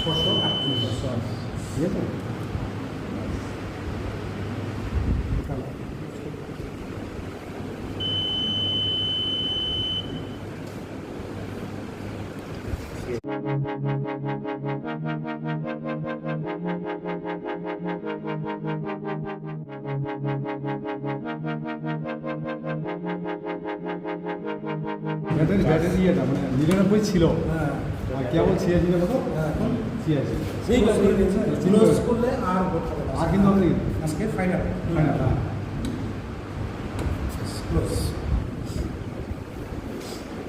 638 ঠিক আছে। ব্যাটারি ইয়েটা মানে 99 ছিল, আর কেবল 86 কত এখন 86 সেই ক্লোজ করলে আর কিন্তু আপনি আজকে ফাইনাল ফাইনাল ক্লোজ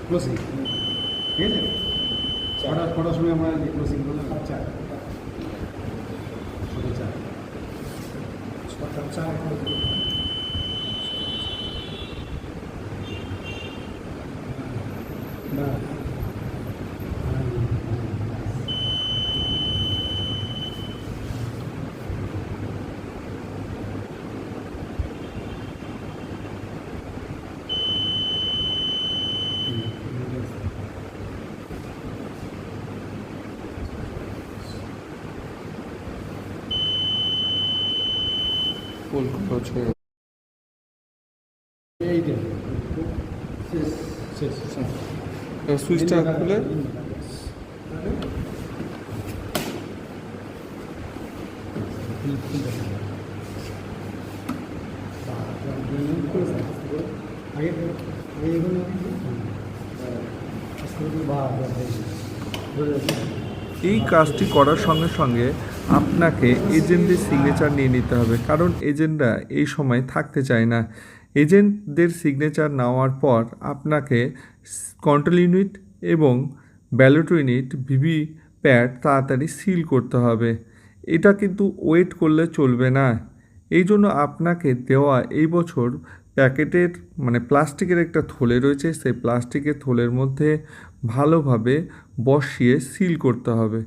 ক্লোজিং ঠিক আছে। কটার সময় আমরা ক্লোজিং করলাম? 4 না ফুল হচ্ছে এইটা শেষ শেষ সুইচটা খুলে এই কাজটি করার সঙ্গে সঙ্গে আপনাকে এজেন্টদের সিগনেচার নিয়ে নিতে হবে, কারণ এজেন্টরা এই সময় থাকতে চায় না। এজেন্টদের সিগনেচার নেওয়ার পর আপনাকে কন্ট্রোল ইউনিট এবং ব্যালট ইউনিট ভিভি প্যাড তাড়াতাড়ি সিল করতে হবে। এটা কিন্তু ওয়েট করলে চলবে না। এই জন্য আপনাকে দেওয়া এই বছর প্যাকেটের মানে প্লাস্টিকের একটা থলে রয়েছে, সেই প্লাস্টিকের থলের মধ্যে ভালোভাবে বসিয়ে সিল করতে হবে।